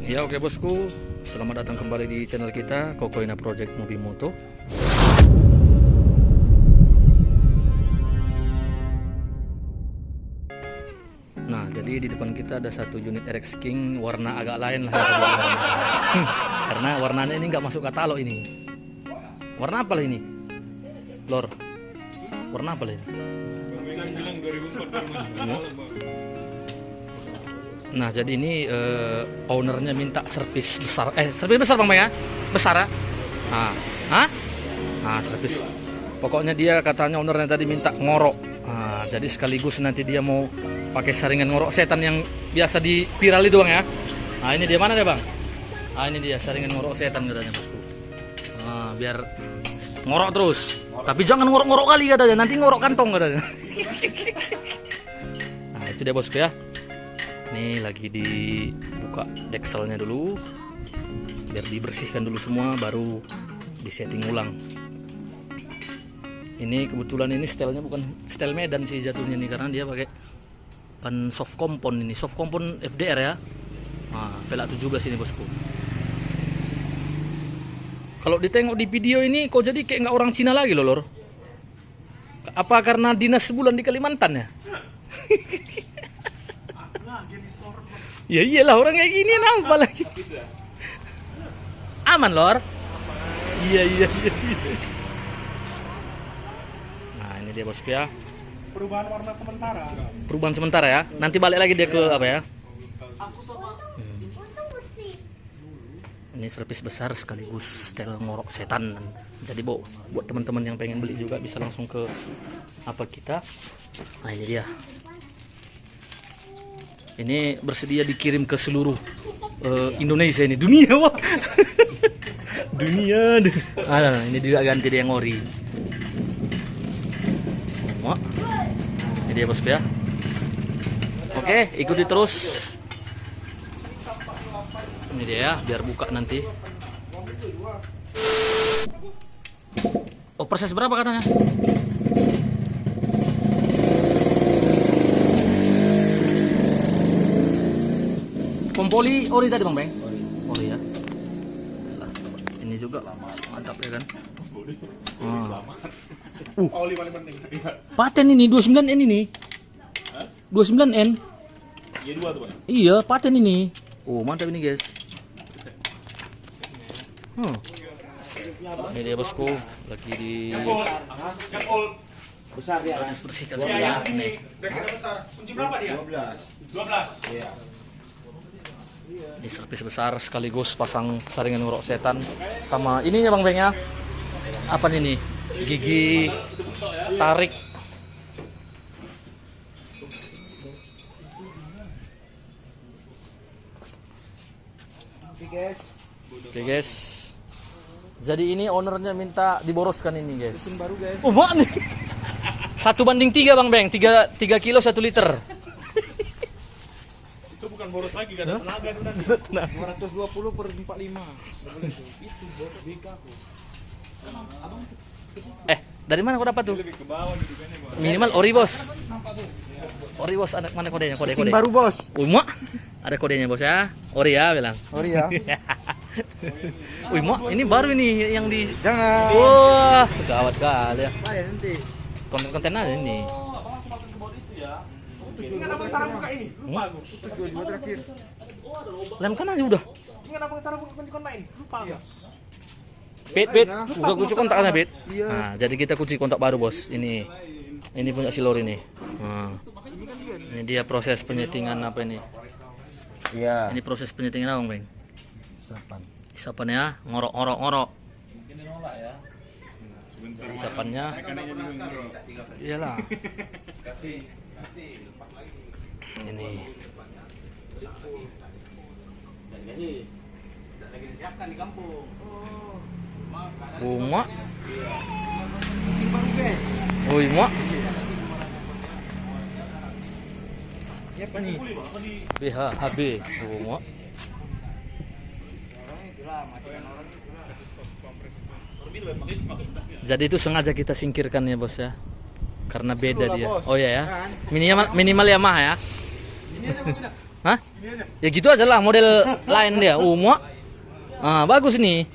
Ya oke bosku, selamat datang kembali di channel kita Kokoina Project Mobimoto. Nah jadi di depan kita ada satu unit RX King warna agak lain lah karena warnanya ini nggak masuk katalog ini. Warna apa lah ini? Lor, warna apa lah ini? Nah jadi ini ownernya minta servis besar, servis besar bang ya, besar ya. Nah servis. Pokoknya dia katanya ownernya tadi minta ngorok. Nah, jadi sekaligus nanti dia mau pakai saringan ngorok setan yang biasa di viral itu bang ya. Nah ini dia mana deh bang? Nah ini dia saringan ngorok setan katanya bosku. Nah biar ngorok terus. Tapi jangan ngorok-ngorok kali katanya, nanti ngorok kantong katanya. Nah itu dia bosku ya. Ini lagi dibuka dekselnya dulu biar dibersihkan dulu semua baru disetting ulang. Ini kebetulan ini stylenya bukan style Medan sih jatuhnya nih karena dia pakai ban soft compound ini, soft compound FDR ya. Nah, pelak 17 ini bosku. Kalau ditengok di video ini kok jadi kayak nggak orang Cina lagi loh lor. Apa karena dinas sebulan di Kalimantan ya? Ya iyalah orang kayak gini nampak lagi. Aman lor. Iya. Nah ini dia bosku ya. Perubahan warna sementara. Perubahan sementara ya. Nanti balik lagi dia ke apa ya? Ini servis besar sekaligus setel ngorok setan. Jadi buat teman-teman yang pengen beli juga bisa langsung ke apa kita. Nah ini dia. Ini bersedia dikirim ke seluruh Indonesia ini, dunia wah. dunia. Ini juga ganti dia yang ori. Wah. Ini dia bosku ya. Oke, ikuti terus. Ini dia ya, biar buka nanti. Oh, proses berapa katanya? Kompoli ori tadi bang? Ori ya. Ini juga mantap ya kan. Oli paling penting. Paten ini 29N ini. 29N. Iya dua tuh, Pak. Iya, paten ini. Oh, mantap ini, guys. Ini dia bosku, lagi di Yang old. Besar dia kan? bersihkan Iya, dulu ya. yang ini. Bracket besar. Kunci berapa dia? 12. Iya. Ini servis besar sekaligus pasang saringan ngorok setan sama ininya bang ya. Apa ini? Gigi tarik. Oke guys. Jadi ini ownernya minta diboroskan ini guys. Mesin baru guys. Oh mak nih. 1:3 bang. 3 kilo 1 liter. Itu bukan boros lagi kan, tenaga itu nanti. 220 per 45. Itu boros BK aku. Dari mana kau dapat tuh? Lebih ke bawah gitu kan ya, Bang. Minimal ori bos. Ori bos, ada mana kodenya? Kode. Baru bos. Mak. Ada kodenya bos ya. Ori ya bilang. Ori ya. Mak, ini baru ini yang di. Jangan. Wah, gawat kali ya. Apa ya nanti? Konten aja ini. Oh, abang langsung masuk ke bawah itu ya. Ini kenapa cara buka ini? Lupa aku. Terus 22 terakhir. Lem kan aja udah. Ini kenapa cara buka kunci kontak ini? Lupa aku. Pit. Buka kunci kontaknya, Pit. Iya. Nah, jadi kita kunci kontak baru, Bos. Ini punya si Lor ini. Nah. Ini dia proses penyetingan apa ini? Iya. Ini proses penyetingan apa, Bang? Isapan. Isapan ya, ngorok. Mungkin nolak ya. Jadi isapannya. Iyalah. Kasih. Ini. Lagi disiapkan di kampung. Bunga. Mesin baru guys. Oi, Mak. Ini apa nih? BH HB. Bunga. Jadi itu sengaja kita singkirkan ya, Bos ya. Karena beda dia. Oh iya ya. Minimal Yamaha ya. Ini aja begini. Hah? Ya gitu aja lah model lain dia. Muak. Ah, bagus nih.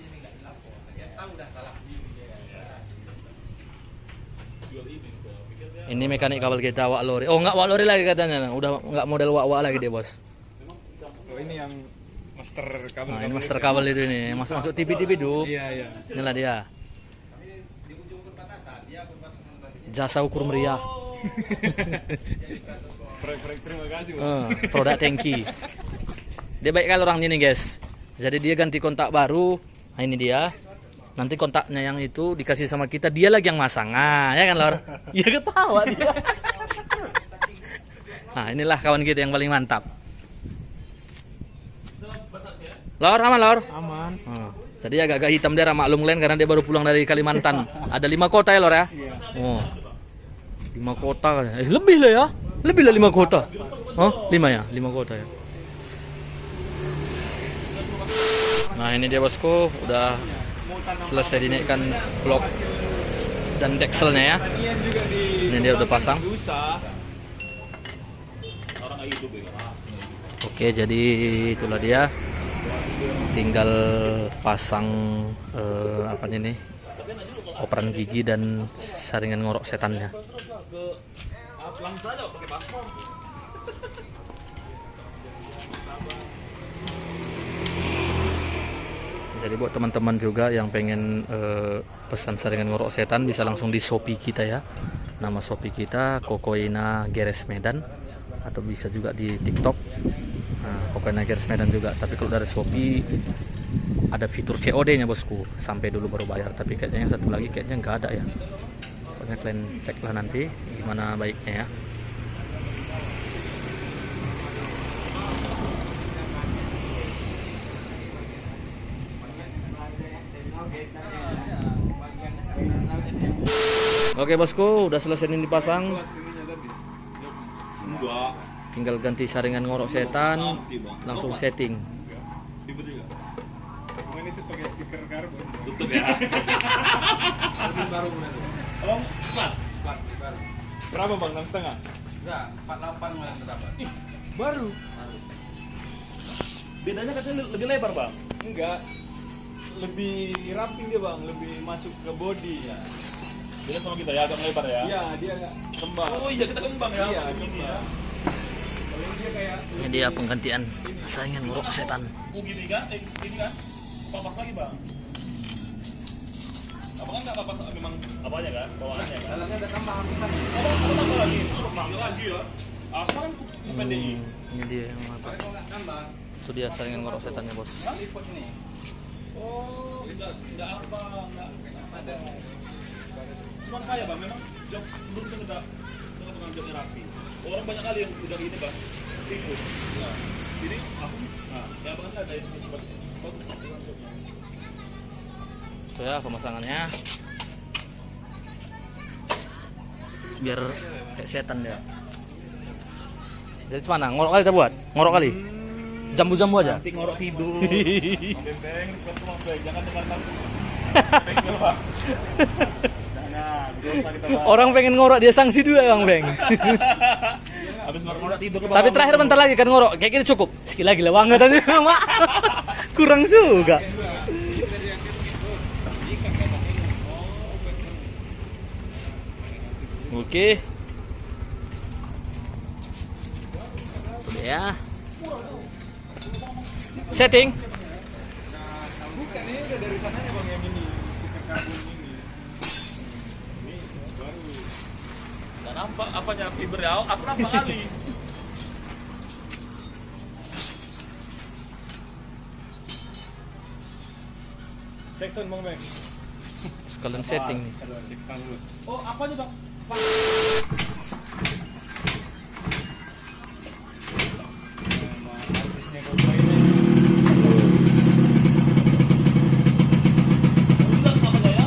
Ini mekanik kabel kita wak lori. Oh, enggak wak lori lagi katanya. Udah enggak model wak-wak lagi dia, Bos. Oh, ini yang master kabel. Nah, ini master kabel itu ini. Masuk TV tuh. Iya, iya. Inilah dia. Jasa ukur meriah. Proyek terima kasih, Bang. Produk tanki. Dia baik kalau orang ini, guys. Jadi dia ganti kontak baru. Nah, ini dia. Nanti kontaknya yang itu dikasih sama kita, dia lagi yang masang. Nah, ya kan, Lor? Ya ketawa dia. Nah, inilah kawan kita yang paling mantap. Lor, aman, Lor? Aman. Jadi agak-agak hitam dia, maklum kalian karena dia baru pulang dari Kalimantan. Ada 5 kota ya, Lor ya? Iya. Oh. 5 kota. Lebih lah ya. Lebih lah 5 kota. Oh, 5 ya? 5 kota ya. Nah, ini dia, bosku, udah selesai dinaikkan blok dan dekselnya ya. Ini dia udah pasang. Oke, jadi itulah dia. Tinggal pasang apa nih? Operan gigi dan saringan ngorok setannya. Jadi buat teman-teman juga yang pengen pesan saringan ngorok setan bisa langsung di Shopee kita ya. Nama Shopee kita Kokoina Geres Medan, atau bisa juga di TikTok. Nah, Kokoina Geres Medan juga. Tapi kalau dari Shopee ada fitur COD-nya, bosku. Sampai dulu baru bayar. Tapi kayaknya yang satu lagi kayaknya nggak ada ya. Pokoknya kalian ceklah nanti gimana baiknya ya. Oke, bosku, udah selesai ini dipasang. Enggak. Tinggal ganti saringan ngorok setan, langsung setting. Cuman itu pakai stiker karbon. Tutup ya. Baru benar. Oh, plat. Berapa, Bang? 6,5? Enggak, 48 malah dapat. Baru. Bedanya katanya lebih lebar, Bang. Enggak. Lebih ramping dia, Bang. Lebih masuk ke body ya. Beda sama kita ya, agak lebar ya. Iya, dia kembang. Oh iya, kita kembang ya. Iya, Ini ya. kembang. Kalau dia kayak Ini dia penggantian saringan ngorok setan. Gini kan? Ini kan? Papas lagi, Bang. Apa kan enggak papas memang apanya kan? Bawaannya kan. dalamnya ada tambahan kan. Oh, tambah lagi. Tambah lagi ya. Apa kan PDI? Ini dia yang mantap. Kalau nggak tambah, Itu dia saringan ngorok setannya, bos. liput nih. Oh, enggak apa, enggak ada. Cuman kaya, Bang, memang job belum tentu udah tengah-tengah jobnya rapi. Orang banyak kali yang udah gini, Bang. Ikut. Nah, jadi aku, nah, ya Bang ada ini cepat. Bagus jobnya. Itu ya pemasangannya. Biar kayak setan dia. Jadi mana? Ngorok kali kita buat? Ngorok kali? Jambu-jambu aja? Nanti ngorok tidur. Benteng, pas semua jangan dengarkan. Jangan, dosa kita, Bang. Orang pengen ngorok dia sanksi dua, Bang Beng. Habis ngorok tidur. Tapi terakhir bentar lagi kan ngorok. Kayak gitu cukup. Sekali lagi lah banget tadi, Mak. Kurang juga. Oke. Udah ya. Setting. Bukan, ini udah dari sananya, Bang, yang ini. Stiker karbon ini. Ini baru. Nggak nampak apanya fiber ya. Aku nampak kali. Cek sound, Bang, Bang. Sekalian setting nih. Cek sound dulu. Oh, apanya, Bang? Emang artisnya Kokoina ini. Udah apanya ya?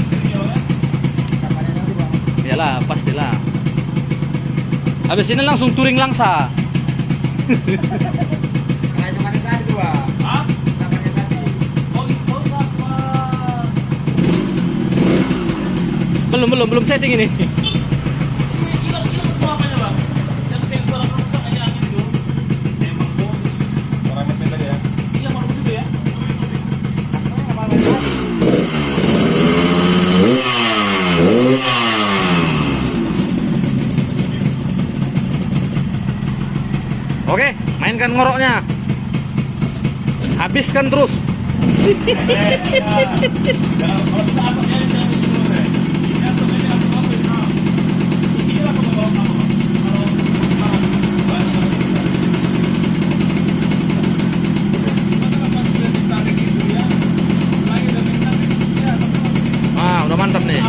Ini ya. Iyalah, pastilah. Habis ini langsung touring langsa. Kayak kemarin tadi dua. Hah? Sabarnya tadi. Oh, itu apa? Belum setting ini. Hilang semua apanya, Bang? Yang kayak suara rusak aja angin itu. Memang selesaikan ngoroknya. Habiskan terus. Jangan kalau kita asapnya ini jangan dulu deh. Ini asapnya ini asap apa ini? Ini lah kalau bawa kamu. Ah, udah mantap nih.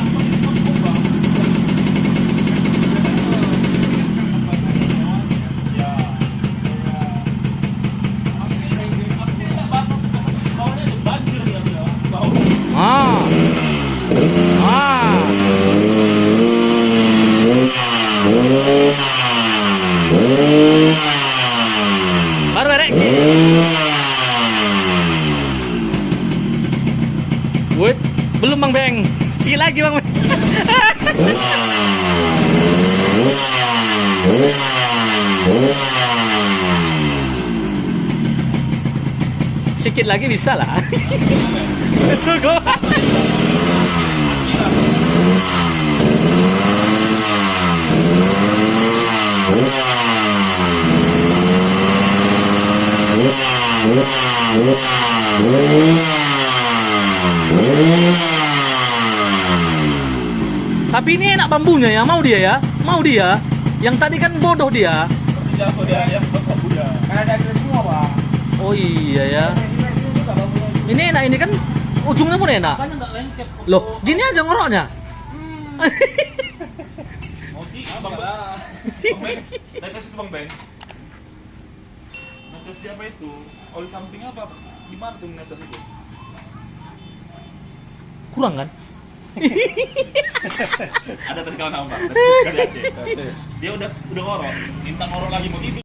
Ah. Ah. Baru erek. Wait, belum Bang Beng. Sikit lagi Bang Beng. Sikit lagi bisa lah. Cukup. Tapi ini enak bambunya ya, mau dia ya, mau dia. Yang tadi kan bodoh dia. Seperti jago dia yang bambu dia. Karena ada agres semua, Pak. Oh iya ya. Versi-versi juga bambunya. Ini enak, ini kan ujungnya pun enak. Makanya nggak lengket. Loh, gini aja ngoroknya. Oke, Bang Beng. Netes itu Bang Beng. Netes di apa itu? Oli sampingnya apa? Gimana tuh netes itu? Kurang kan? Ada tadi kawan Bang dari Aceh. Dia udah ngorok, minta ngorok lagi mau tidur.